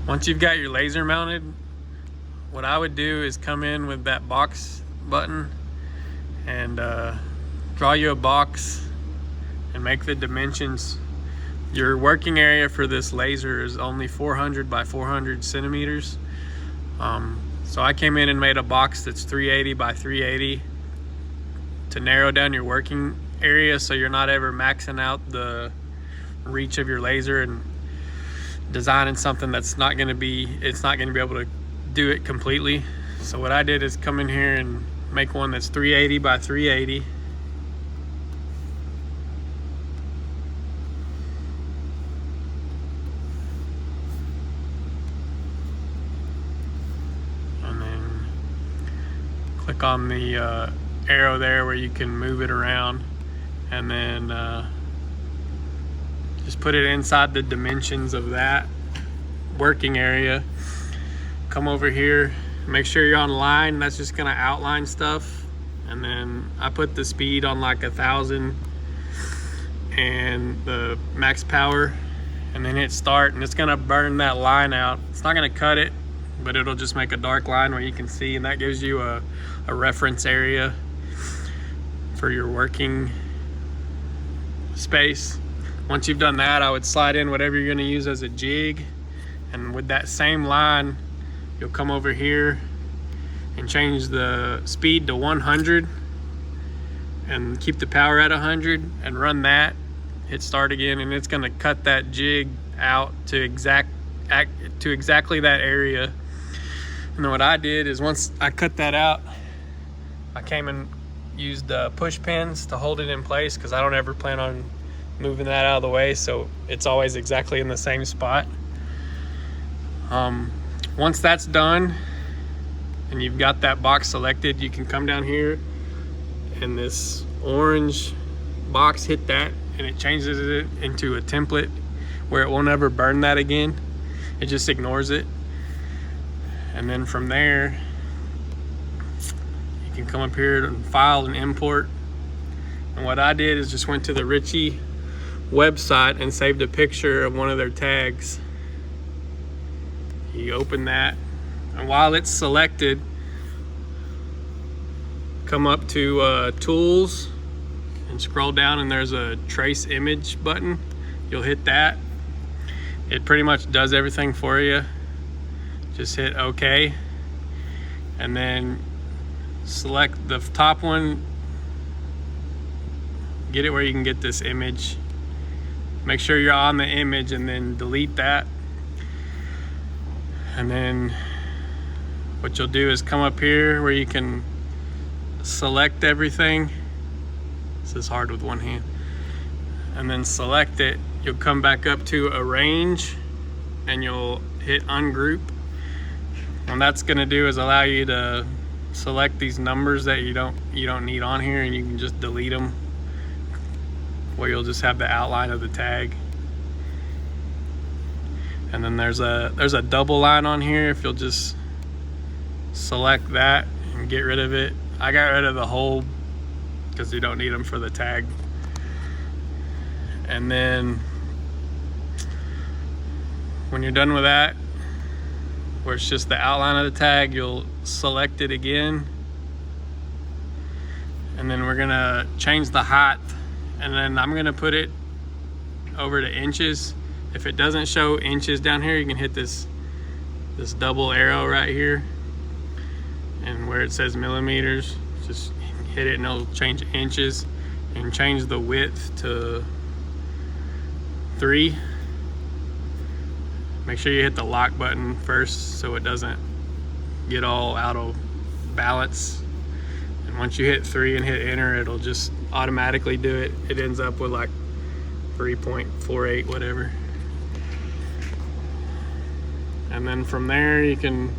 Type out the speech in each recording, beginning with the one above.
Once you've got your laser mounted, what I would do is come in with that box button and draw you a box and make the dimensions. Your working area for this laser is only 400 by 400 centimeters. So I came in and made a box that's 380 by 380 to narrow down your working area, so you're not ever maxing out the reach of your laser and designing something that's not going to be able to do it completely. So what I did is come in here and make one that's 380 by 380. And then click on the arrow there where you can move it around, and then just put it inside the dimensions of that working area. Come over here, make sure you're on line. That's just gonna outline stuff. And then I put the speed on like 1,000 and the max power, and then hit start, and it's gonna burn that line out. It's not gonna cut it, but it'll just make a dark line where you can see, and that gives you a reference area for your working space. Once you've done that, I would slide in whatever you're gonna use as a jig, and with that same line, you'll come over here and change the speed to 100 and keep the power at 100 and run that, hit start again, and it's gonna cut that jig out to exactly that area. And then what I did is, once I cut that out, I came and used push pins to hold it in place, because I don't ever plan on moving that out of the way, so it's always exactly in the same spot. Once that's done and you've got that box selected, you can come down here and this orange box, hit that, and it changes it into a template where it won't ever burn that again. It just ignores it. And then from there, you can come up here and file and import. And what I did is just went to the Ritchie website and saved a picture of one of their tags. You open that, and while it's selected, come up to tools and scroll down, and there's a trace image button. You'll hit that. It pretty much does everything for you. Just hit OK, and then select the top one, get it where you can get this image. Make sure you're on the image, and then delete that. And then what you'll do is come up here where you can select everything. This is hard with one hand. And then select it. You'll come back up to arrange, and you'll hit ungroup. And that's gonna do is allow you to select these numbers that you don't need on here, and you can just delete them, where you'll just have the outline of the tag. And then there's a double line on here. If you'll just select that and get rid of it. I got rid of the whole because you don't need them for the tag. And then when you're done with that, where it's just the outline of the tag, you'll select it again. And then we're gonna change the height, and then I'm gonna put it over to inches. If it doesn't show inches down here, you can hit this double arrow right here, and where it says millimeters, just hit it and it'll change inches, and change the width to 3. Make sure you hit the lock button first so it doesn't get all out of balance. And once you hit 3 and hit enter, it'll just automatically do it. It ends up with like 3.48 whatever. And then from there you can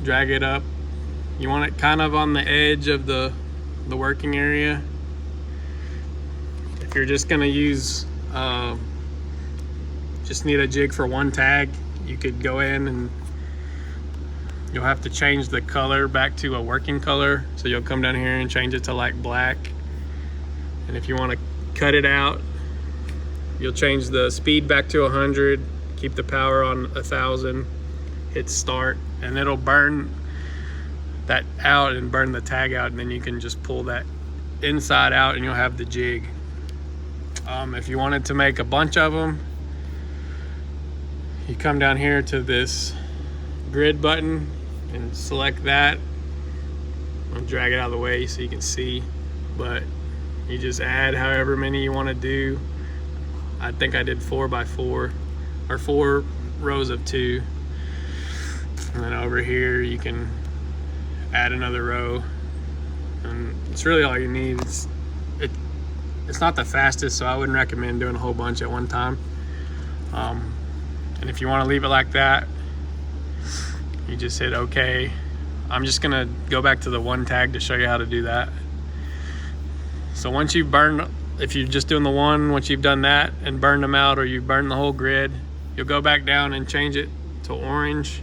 drag it up. You want it kind of on the edge of the working area. If you're just gonna use just need a jig for one tag, you could go in and you'll have to change the color back to a working color. So you'll come down here and change it to like black. And if you want to cut it out, you'll change the speed back to 100, keep the power on 1,000, hit start, and it'll burn that out and burn the tag out, and then you can just pull that inside out and you'll have the jig. If you wanted to make a bunch of them, you come down here to this grid button and select that. I'll drag it out of the way so you can see, but you just add however many you want to do. I think I did 4x4 or 4 rows of 2, and then over here you can add another row, and it's really all you need. It's not the fastest, so I wouldn't recommend doing a whole bunch at one time. And if you want to leave it like that, you just hit OK. I'm just gonna go back to the one tag to show you how to do that. So once you've burned, if you're just doing the one, once you've done that and burned them out, or you've burned the whole grid, you'll go back down and change it to orange.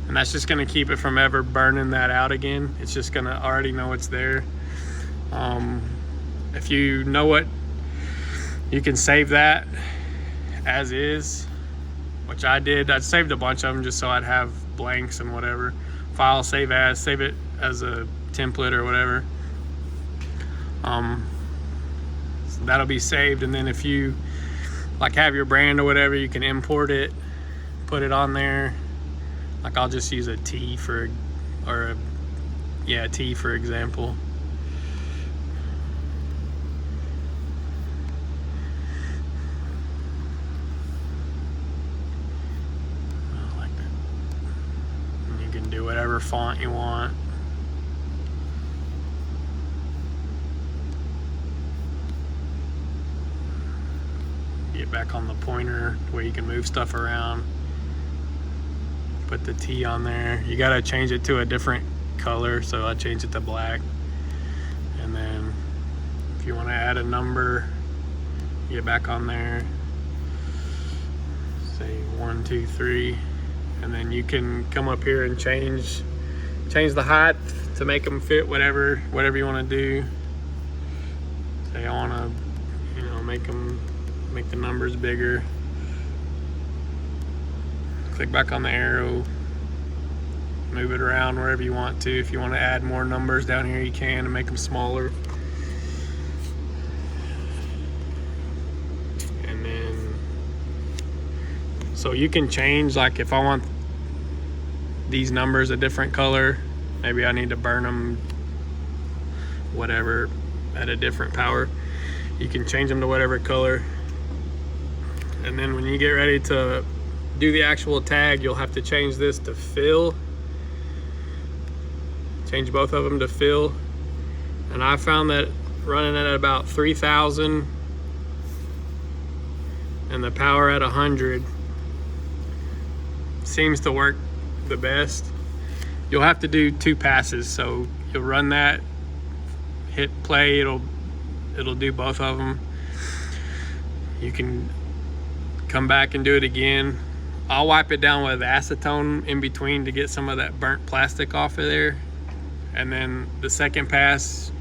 And that's just gonna keep it from ever burning that out again. It's just gonna already know it's there. If you know what, you can save that as is, which I did. I saved a bunch of them just so I'd have blanks and whatever. File, save as, save it as a template or whatever. So that'll be saved, and then if you like have your brand or whatever, you can import it, put it on there. Like I'll just use a T for, or a T for example. Like that. And you can do whatever font you want. Get back on the pointer where you can move stuff around. Put the T on there. You gotta change it to a different color, so I changed it to black. And then if you want to add a number, get back on there, say 1 2 3, and then you can come up here and change the height to make them fit whatever you want to do. Say I want to make the numbers bigger. Click back on the arrow, move it around wherever you want to. If you want to add more numbers down here, you can, and make them smaller. And then, so you can change, like if I want these numbers a different color, maybe I need to burn them, whatever, at a different power. You can change them to whatever color. And then when you get ready to do the actual tag, you'll have to change this to fill. Change both of them to fill. And I found that running it at about 3,000 and the power at 100 seems to work the best. You'll have to do 2 passes, so you'll run that, hit play, it'll do both of them. You can come back and do it again. I'll wipe it down with acetone in between to get some of that burnt plastic off of there. And then the second pass,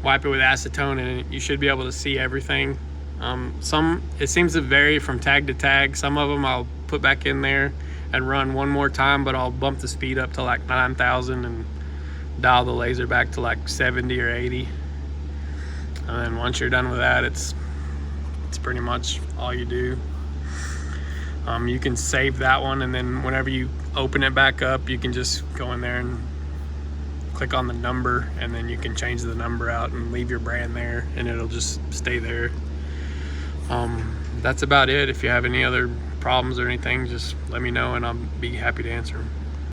wipe it with acetone, and you should be able to see everything. It seems to vary from tag to tag. Some of them I'll put back in there and run one more time, but I'll bump the speed up to like 9,000 and dial the laser back to like 70 or 80. And then once you're done with that, it's pretty much all you do. You can save that one, and then whenever you open it back up, you can just go in there and click on the number, and then you can change the number out and leave your brand there, and it'll just stay there. That's about it. If you have any other problems or anything, just let me know and I'll be happy to answer them.